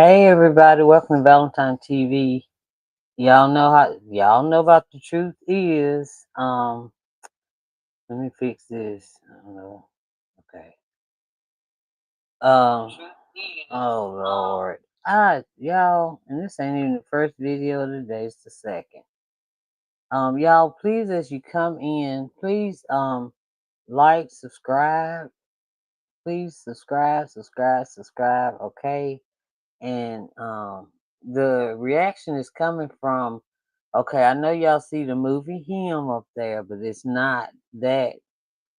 Hey everybody, welcome to Valentine TV. Y'all know about the truth is. Let me fix this. I don't know. Okay. Um oh Lord. Y'all, and this ain't even the first video of the day, it's the second. Y'all, please, as you come in, please like, subscribe. Please subscribe, okay? And the reaction is coming from, okay, I know y'all see the movie Him up there, but it's not that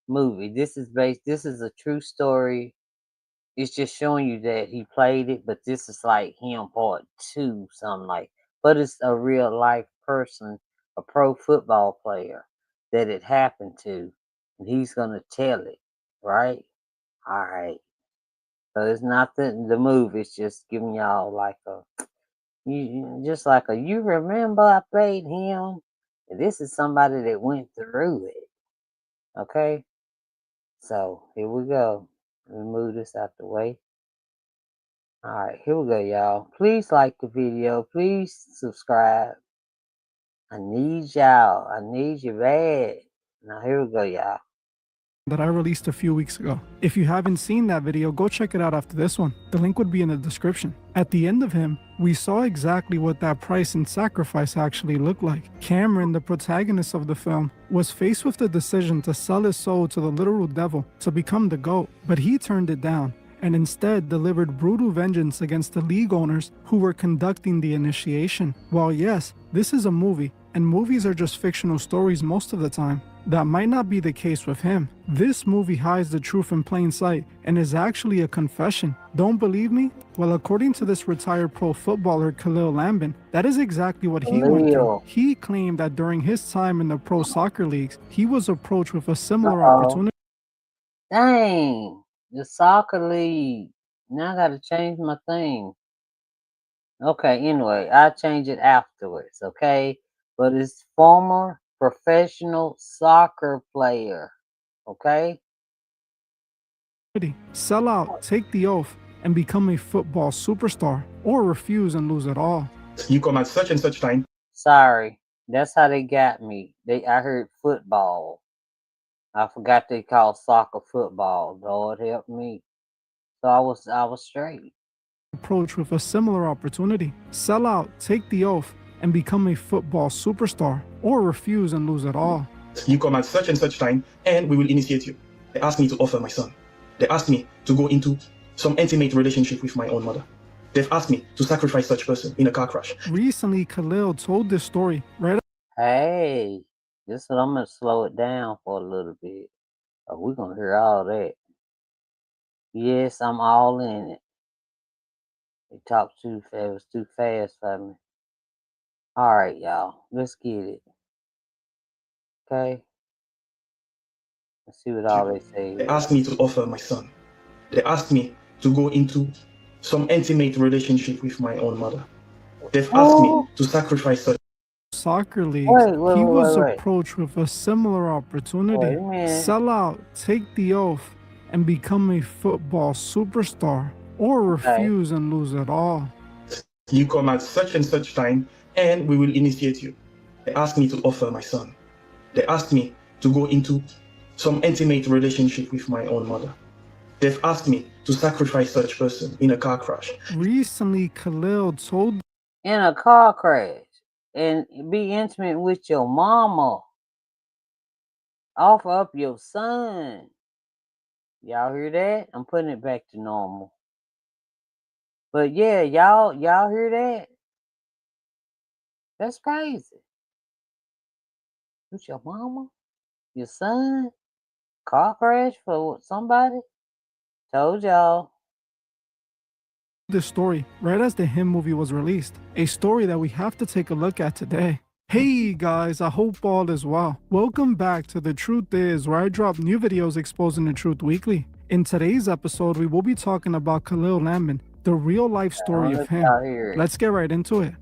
movie. This is a true story. It's just showing you that he played it, but this is like Him part 2, something like. But it's a real life person, a pro football player that it happened to, and he's gonna tell it, right? All right. So it's not the movie. It's just giving y'all like a just like you remember I played him. This is somebody that went through it. Okay, so here we go. Let me move this out the way. All right, here we go, y'all. Please like the video. Please subscribe. I need y'all. I need you bad. Now here we go, y'all. That I released a few weeks ago. If you haven't seen that video, go check it out after this one. The link would be in the description. At the end of Him, we saw exactly what that price and sacrifice actually looked like. Cameron, the protagonist of the film, was faced with the decision to sell his soul to the literal devil to become the GOAT, but he turned it down and instead delivered brutal vengeance against the league owners who were conducting the initiation. While yes, this is a movie, and movies are just fictional stories most of the time, that might not be the case with him. This movie hides the truth in plain sight and is actually a confession. Don't believe me? Well, according to this retired pro footballer Khalil Lambin, that is exactly what he went through. He claimed that during his time in the pro soccer leagues, he was approached with a similar opportunity. Dang, the soccer league. Now I gotta change my thing. Okay, anyway, I'll change it afterwards, okay? But it's former professional soccer player, okay? Sell out, take the oath, and become a football superstar, or refuse and lose it all. You come at such and such time. Sorry, that's how they got me. I heard football. I forgot they call soccer football. Lord help me. So I was straight. Approach with a similar opportunity. Sell out, take the oath, and become a football superstar, or refuse and lose it all. You come at such and such time, and we will initiate you. They asked me to offer my son. They asked me to go into some intimate relationship with my own mother. They've asked me to sacrifice such person in a car crash. Recently, Khalil told this story right. Hey, this is what I'm gonna slow it down for a little bit. We're gonna hear all that. Yes, I'm all in it. They talked too fast. It was too fast for me. All right, y'all. Let's get it. Okay. Let's see what all they say. They asked me to offer my son. They asked me to go into some intimate relationship with my own mother. They've asked me to sacrifice such. Soccer leagues, he was approached with a similar opportunity. Sell out, take the oath, and become a football superstar, or refuse and lose it all. You come at such and such time, and we will initiate you. They asked me to offer my son. They asked me to go into some intimate relationship with my own mother. They've asked me to sacrifice such person in a car crash. Recently, Khalil told in a car crash and be intimate with your mama. Offer up your son. Y'all hear that? I'm putting it back to normal. But yeah, y'all hear that? That's crazy. With your mama? Your son? Car crash for somebody? Told y'all. This story right as the Him movie was released, a story that we have to take a look at today. Hey guys, I hope all is well. Welcome back to The Truth Is, where I drop new videos exposing the truth weekly. In today's episode, we will be talking about Khalil Lambin, the real life story of him. Let's get right into it.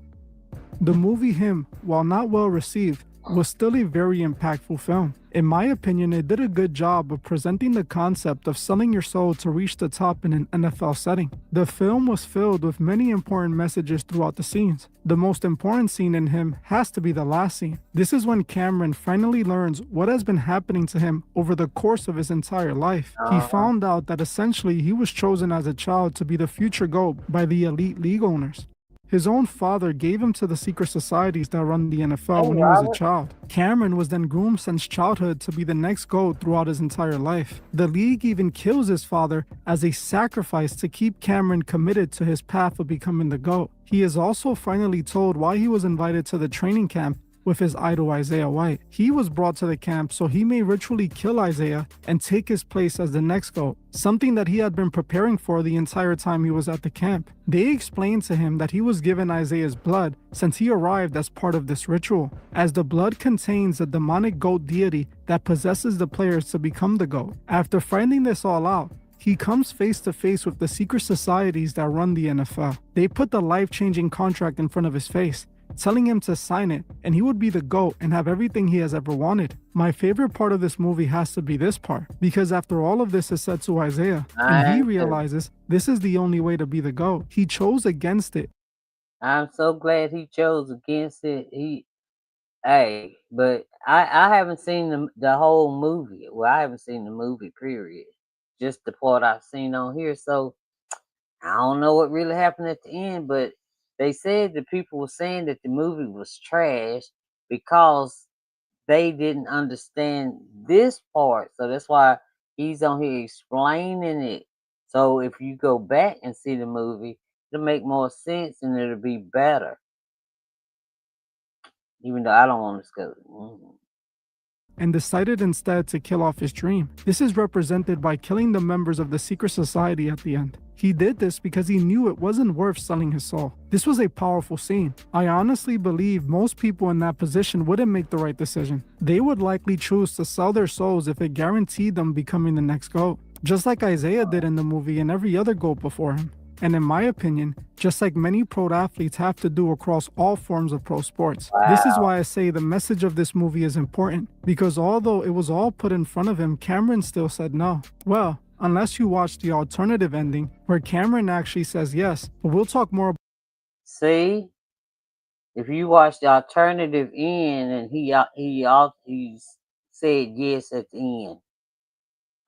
The movie Him, while not well received, was still a very impactful film. In my opinion, it did a good job of presenting the concept of selling your soul to reach the top in an NFL setting. The film was filled with many important messages throughout the scenes. The most important scene in him has to be the last scene. This is when Cameron finally learns what has been happening to him over the course of his entire life. He found out that essentially he was chosen as a child to be the future GOAT by the elite league owners. His own father gave him to the secret societies that run the NFL when he was a child. Cameron was then groomed since childhood to be the next GOAT throughout his entire life. The league even kills his father as a sacrifice to keep Cameron committed to his path of becoming the GOAT. He is also finally told why he was invited to the training camp with his idol Isaiah White. He was brought to the camp so he may ritually kill Isaiah and take his place as the next GOAT, something that he had been preparing for the entire time he was at the camp. They explained to him that he was given Isaiah's blood since he arrived as part of this ritual, as the blood contains the demonic GOAT deity that possesses the players to become the GOAT. After finding this all out, he comes face to face with the secret societies that run the NFL. They put the life-changing contract in front of his face, telling him to sign it and he would be the GOAT and have everything he has ever wanted. My favorite part of this movie has to be this part, because after all of this is said to Isaiah and he realizes this is the only way to be the GOAT, he chose against it. I'm so glad he chose against it. But I haven't seen the whole movie. Well, I haven't seen the movie, period. Just the part I've seen on here. So I don't know what really happened at the end, but they said that people were saying that the movie was trash because they didn't understand this part. So that's why he's on here explaining it. So if you go back and see the movie, it'll make more sense and it'll be better. Even though I don't want to go. And decided instead to kill off his dream. This is represented by killing the members of the secret society at the end. He did this because he knew it wasn't worth selling his soul. This was a powerful scene. I honestly believe most people in that position wouldn't make the right decision. They would likely choose to sell their souls if it guaranteed them becoming the next GOAT, just like Isaiah did in the movie and every other GOAT before him. And in my opinion, just like many pro athletes have to do across all forms of pro sports. This is why I say the message of this movie is important, because although it was all put in front of him, Cameron still said no. Well, unless you watch the alternative ending, where Cameron actually says yes, but we'll talk more about. See, if you watch the alternative end, and he said yes at the end.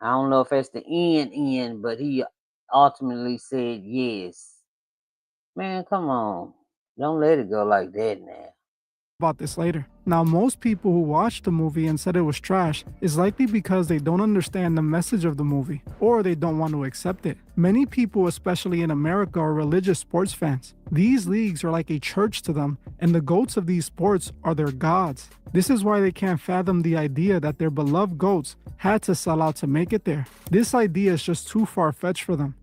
I don't know if that's the end, but he ultimately said yes. Man, come on. Don't let it go like that now. About this later. Now, most people who watched the movie and said it was trash is likely because they don't understand the message of the movie, or they don't want to accept it. Many people, especially in America, are religious sports fans. These leagues are like a church to them, and the GOATs of these sports are their gods. This is why they can't fathom the idea that their beloved GOATs had to sell out to make it there. This idea is just too far-fetched for them.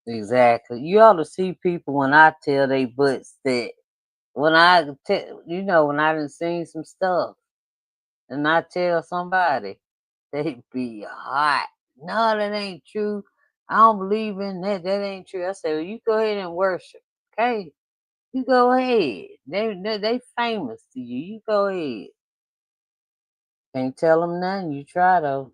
Exactly. You ought to see people when I tell they butts that when I done seen some stuff and I tell somebody, they be hot. No, that ain't true. I don't believe in that. That ain't true. I say, well, you go ahead and worship. Okay. You go ahead. They famous to you. You go ahead. Can't tell them nothing. You try though.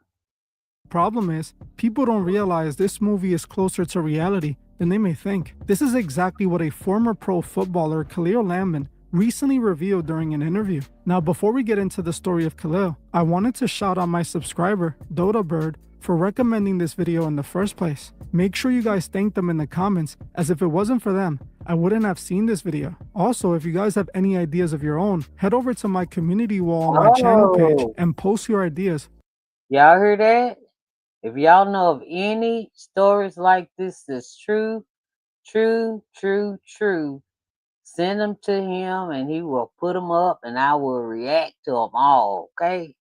Problem is, people don't realize this movie is closer to reality than they may think. This is exactly what a former pro footballer, Khalil Lambin, recently revealed during an interview. Now, before we get into the story of Khalil, I wanted to shout out my subscriber, Dota Bird, for recommending this video in the first place. Make sure you guys thank them in the comments, as if it wasn't for them, I wouldn't have seen this video. Also, if you guys have any ideas of your own, head over to my community wall on my channel page and post your ideas. Y'all hear that? If y'all know of any stories like this that's true, send them to him and he will put them up and I will react to them all, okay?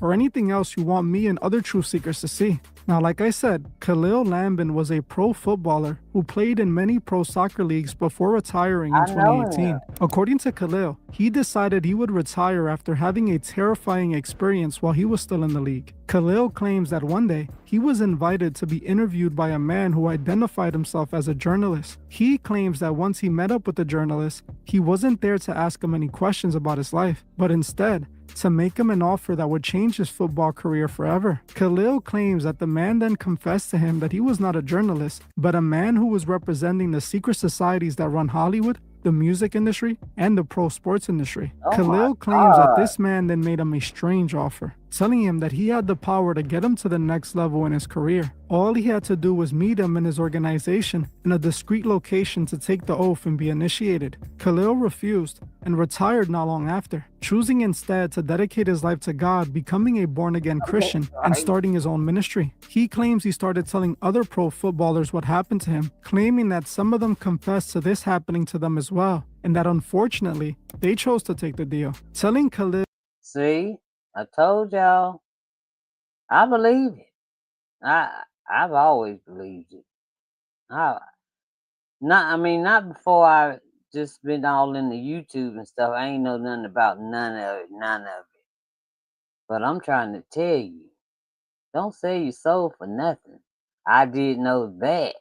Or anything else you want me and other truth seekers to see. Now, like I said, Khalil Lambin was a pro footballer who played in many pro soccer leagues before retiring in 2018. According to Khalil, he decided he would retire after having a terrifying experience while he was still in the league. Khalil claims that one day, he was invited to be interviewed by a man who identified himself as a journalist. He claims that once he met up with the journalist, he wasn't there to ask him any questions about his life, but instead, to make him an offer that would change his football career forever. Khalil claims that the man then confessed to him that he was not a journalist, but a man who was representing the secret societies that run Hollywood, the music industry, and the pro sports industry. Oh my Khalil claims that God. this man then made him a strange offer, telling him that he had the power to get him to the next level in his career. All he had to do was meet him in his organization in a discreet location to take the oath and be initiated. Khalil refused and retired not long after, choosing instead to dedicate his life to God, becoming a born-again Christian and Right. starting his own ministry. He claims he started telling other pro footballers what happened to him, claiming that some of them confessed to this happening to them as well, and that unfortunately, they chose to take the deal. Telling Khalil See, I told y'all. I believe it. I've always believed it. I not before I just been all in the YouTube and stuff. I ain't know nothing about none of it. But I'm trying to tell you, don't sell your soul for nothing. I did know that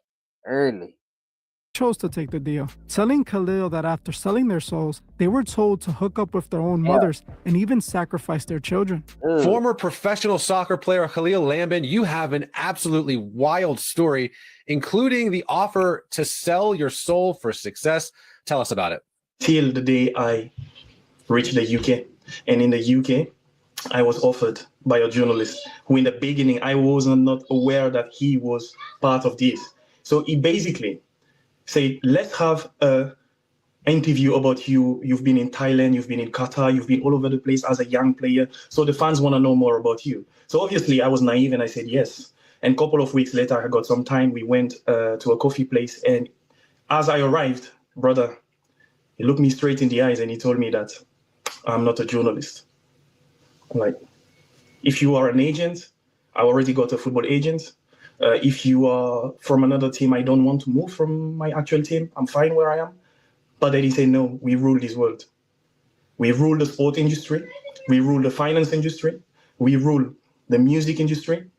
early. chose to take the deal, telling Khalil that after selling their souls, they were told to hook up with their own Yeah. mothers and even sacrifice their children. Ugh. Former professional soccer player Khalil Lambin, you have an absolutely wild story, including the offer to sell your soul for success. Tell us about it. Till the day I reached the UK. And in the UK, I was offered by a journalist who, in the beginning, I was not aware that he was part of this. So he basically said, let's have a interview about you. You've been in Thailand, you've been in Qatar, you've been all over the place as a young player. So the fans want to know more about you. So obviously I was naive and I said yes. And a couple of weeks later, I got some time. We went to a coffee place. And as I arrived, brother, he looked me straight in the eyes and he told me that I'm not a journalist. I'm like, if you are an agent, I already got a football agent. If you are from another team, I don't want to move from my actual team. I'm fine where I am. But then he said, no, we rule this world. We rule the sport industry. We rule the finance industry. We rule the music industry.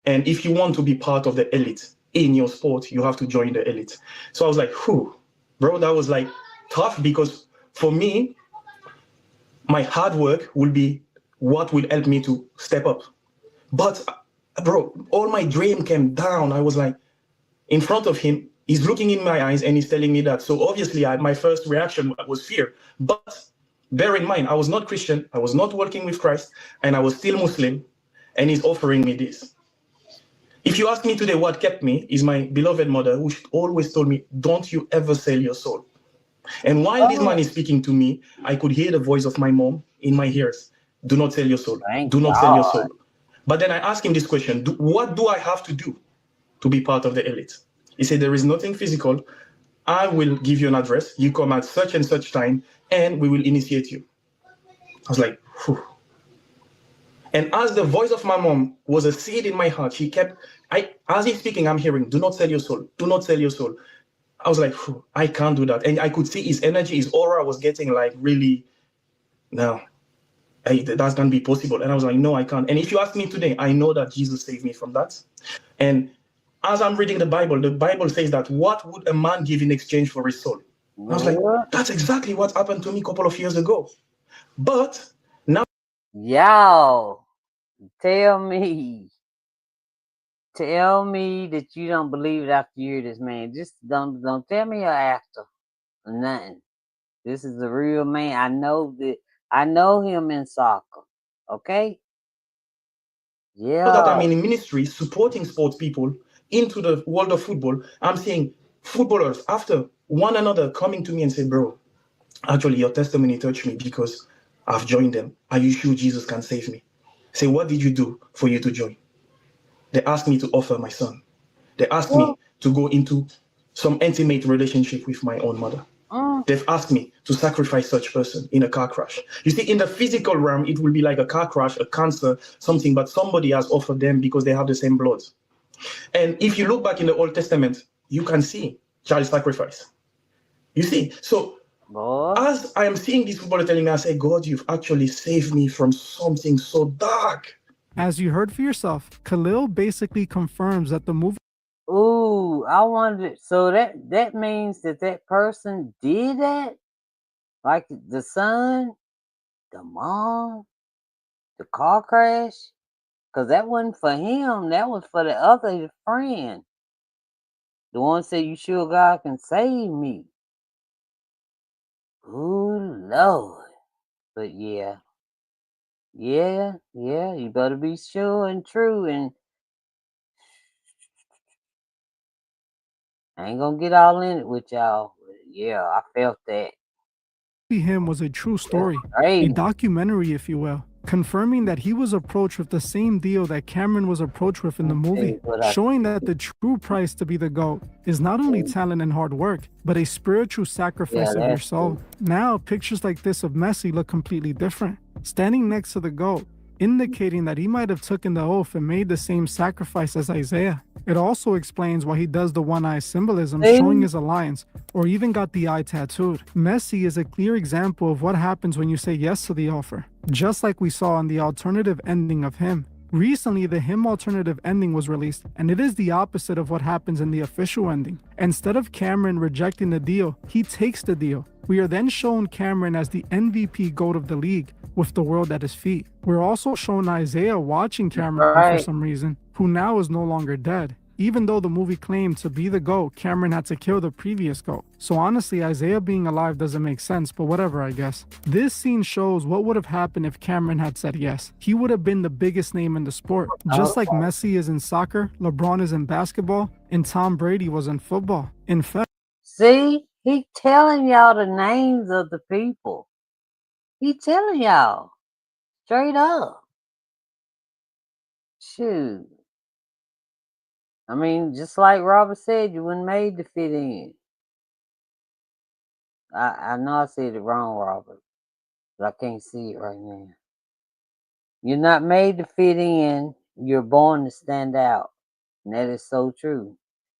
And if you want to be part of the elite in your sport, you have to join the elite. So I was like, whew, bro, that was like tough because for me, my hard work will be what will help me to step up. But bro, all my dream came down. I was like, in front of him, he's looking in my eyes and he's telling me that. So obviously my first reaction was fear. But bear in mind, I was not Christian. I was not working with Christ and I was still Muslim and he's offering me this. If you ask me today what kept me is my beloved mother who always told me, don't you ever sell your soul. And while this man is speaking to me, I could hear the voice of my mom in my ears. Do not sell your soul. Thank Do not sell your God. soul. But then I asked him this question, what do I have to do to be part of the elite? He said, there is nothing physical. I will give you an address. You come at such and such time, and we will initiate you. I was like, whew. And as the voice of my mom was a seed in my heart, she kept, as he's speaking, I'm hearing, do not sell your soul. Do not sell your soul. I was like, whew, I can't do that. And I could see his energy, his aura was getting like really, no, that's going to be possible. And I was like, no, I can't. And if you ask me today, I know that Jesus saved me from that. And as I'm reading the Bible says that what would a man give in exchange for his soul? I was like, What? that's exactly what happened to me a couple of years ago. But now, Y'all, tell me that you don't believe it after you hear this man. Just don't tell me you're actor or nothing. This is a real man. I know him in soccer. Okay? now that I'm Yeah. in ministry supporting sports people into the world of football, I'm seeing footballers after one another coming to me and say, bro, actually your testimony touched me because I've joined them. Are you sure Jesus can save me? Say, what did you do for you to join? They asked me to offer my son. They asked me to go into some intimate relationship with my own mother. They've asked me to sacrifice such person in a car crash. You see, in the physical realm, it will be like a car crash, a cancer, something, but somebody has offered them because they have the same blood. And if you look back in the Old Testament, you can see child sacrifice. You see, so Boy. as I am seeing these footballers telling me, I say, God, you've actually saved me from something so dark. As you heard for yourself, Khalil basically confirms that the movie Ooh, I wonder. So that means that person did that? Like the son, the mom, The car crash? Because that wasn't for him. That was for the other friend. The one said, "You sure God can save me?" Ooh, Lord. But yeah. Yeah, you better be sure and true. And I ain't gonna get all in it with y'all. But yeah, I felt that. Him was a true story, a Crazy. documentary, if you will, confirming that he was approached with the same deal that Cameron was approached with in the movie, showing that the true price to be the GOAT is not only talent and hard work, but a spiritual sacrifice of your soul. Now, pictures like this of Messi look completely different, standing next to the GOAT, indicating that he might have taken the oath and made the same sacrifice as Isaiah. It also explains why he does the one-eye symbolism, showing his alliance, or even got the eye tattooed. Messi is a clear example of what happens when you say yes to the offer, just like we saw in the alternative ending of Him. Recently, the Him alternative ending was released, and it is the opposite of what happens in the official ending. Instead of Cameron rejecting the deal, he takes the deal. We are then shown Cameron as the MVP GOAT of the league, with the world at his feet. We're also shown Isaiah watching Cameron for some reason, who now is no longer dead. Even though the movie claimed to be the GOAT, Cameron had to kill the previous GOAT. So honestly, Isaiah being alive doesn't make sense, but whatever, I guess. This scene shows what would have happened if Cameron had said yes. He would have been the biggest name in the sport. Just like Messi is in soccer, LeBron is in basketball, and Tom Brady was in football. In fact, see, he telling y'all the names of the people. He telling y'all straight up. Shoot. I mean, just like Robert said, you weren't made to fit in. I know I said it wrong, Robert, but I can't see it right now. You're not made to fit in. You're born to stand out. And that is so true.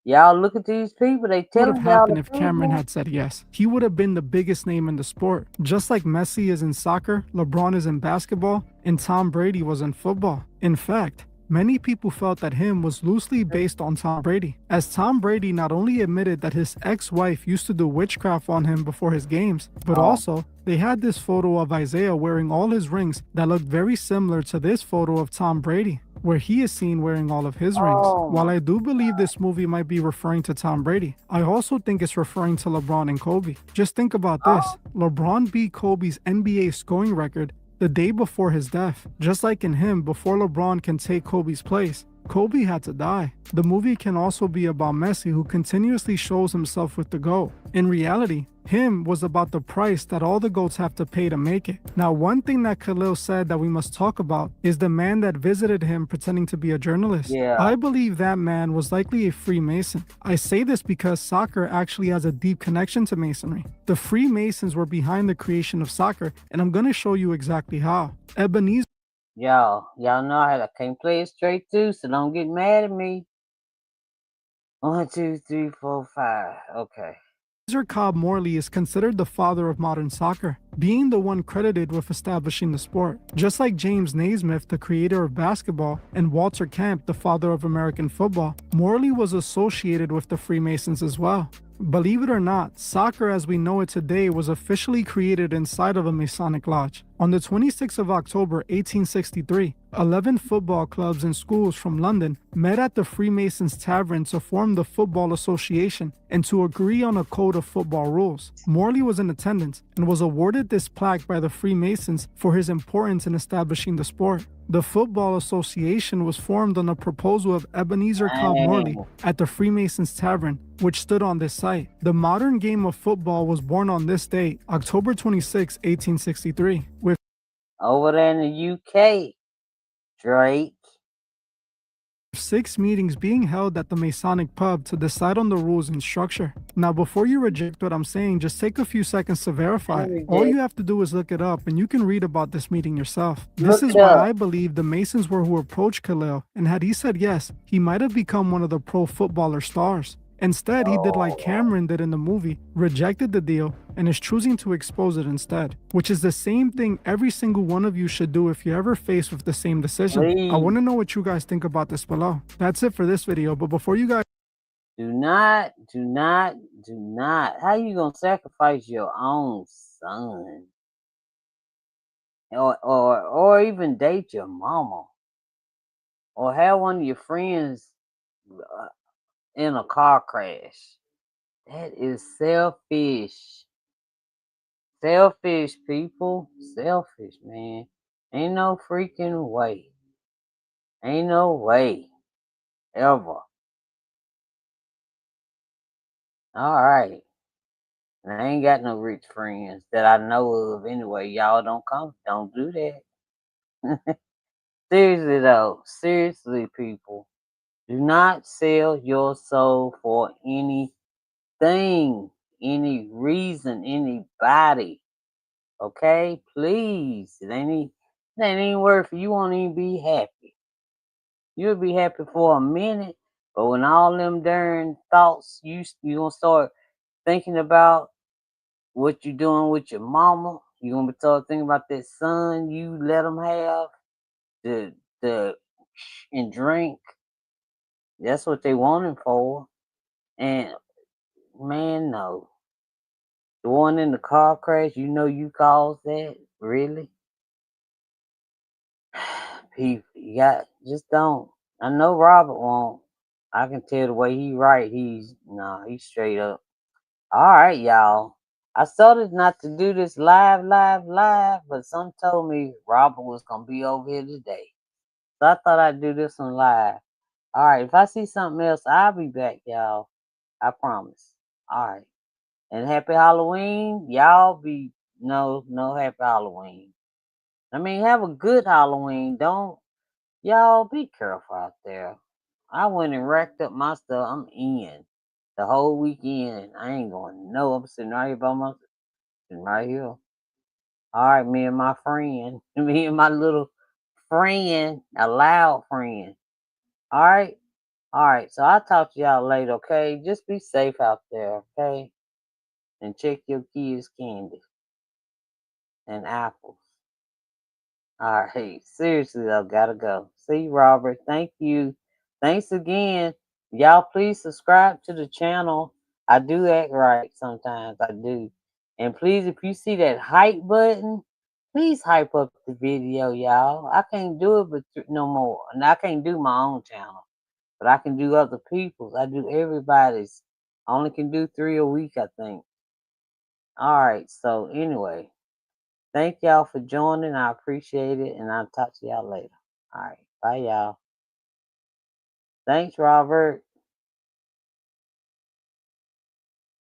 Y'all look at these people, they what would telling have y'all happened the if Cameron truth. had said yes? He would have been the biggest name in the sport. Just like Messi is in soccer, LeBron is in basketball, and Tom Brady was in football. In fact, many people felt that Him was loosely based on Tom Brady, as Tom Brady not only admitted that his ex-wife used to do witchcraft on him before his games, but also they had this photo of Isaiah wearing all his rings that looked very similar to this photo of Tom Brady, where he is seen wearing all of his rings. While I do believe this movie might be referring to Tom Brady, I also think it's referring to LeBron and Kobe. Just think about this. LeBron beat Kobe's NBA scoring record the day before his death. Just like in Him, before LeBron can take Kobe's place, Kobe had to die. The movie can also be about Messi, who continuously shows himself with the GOAT. In reality, Him was about the price that all the GOATs have to pay to make it. Now, one thing that Khalil said that we must talk about is the man that visited him pretending to be a journalist. Yeah. I believe that man was likely a Freemason. I say this because soccer actually has a deep connection to Masonry. The Freemasons were behind the creation of soccer, and I'm going to show you exactly how. Ebenezer Y'all know I can't play it straight through, so don't get mad at me. 1, 2, 3, 4, 5. Okay. Cobb Morley is considered the father of modern soccer, being the one credited with establishing the sport. Just like James Naismith, the creator of basketball, and Walter Camp, the father of American football, Morley was associated with the Freemasons as well. Believe it or not, soccer as we know it today was officially created inside of a Masonic lodge. On the 26th of October 1863, 11 football clubs and schools from London met at the Freemasons Tavern to form the Football Association and to agree on a code of football rules. Morley was in attendance and was awarded this plaque by the Freemasons for his importance in establishing the sport. The Football Association was formed on a proposal of Ebenezer Cobb Morley at the Freemasons Tavern, which stood on this site. The modern game of football was born on this date, October 26, 1863, with over there in the UK, Drake. 6 meetings being held at the Masonic pub to decide on the rules and structure. Now, before you reject what I'm saying, just take a few seconds to verify it. All you have to do is look it up, and you can read about this meeting yourself. This is why I believe the Masons were who approached Khalil, and had he said yes, he might have become one of the pro footballer stars. Instead, he did like Cameron did in the movie, rejected the deal, and is choosing to expose it instead, which is the same thing every single one of you should do if you're ever faced with the same decision. I want to know what you guys think about this below. That's it for this video, but before you guys do not. How you gonna sacrifice your own son? or even date your mama, or have one of your friends uh, in a car crash. That is selfish. Selfish, people. Selfish, man. Ain't no freaking way. Ain't no way. Ever. Alright. And I ain't got no rich friends that I know of anyway. Y'all don't do that. Seriously though. Seriously, people. Do not sell your soul for anything, any reason, anybody. Okay? Please. It ain't worth it. You won't even be happy. You'll be happy for a minute, but when all them darn thoughts you gonna start thinking about what you doing with your mama, you gonna start thinking about that son you let them have, the and drink. That's what they want him for. And man, no. The one in the car crash, you know you caused that? Really? People, you got just don't. I know Robert won't. I can tell the way he write. He's straight up. All right, y'all. I started not to do this live, but some told me Robert was gonna be over here today, so I thought I'd do this one live. All right, if I see something else, I'll be back, y'all. I promise. All right, and happy Halloween, y'all. Be no happy Halloween. I mean, have a good Halloween. Don't y'all be careful out there. I went and racked up my stuff. I'm in the whole weekend. I ain't going no. I'm sitting right here by myself. Sitting right here. All right, me and my friend. Me and my little friend. A loud friend. All right. All right. So I'll talk to y'all later, okay? Just be safe out there, okay? And check your kids' candy and apples. All right. Seriously, though, gotta go. See, Robert. Thank you. Thanks again. Y'all, please subscribe to the channel. I do act right sometimes. I do. And please, if you see that hype button, please hype up the video, y'all. I can't do it but no more. And I can't do my own channel. But I can do other people's. I do everybody's. I only can do 3 a week, I think. All right. So anyway. Thank y'all for joining. I appreciate it. And I'll talk to y'all later. All right. Bye, y'all. Thanks, Robert.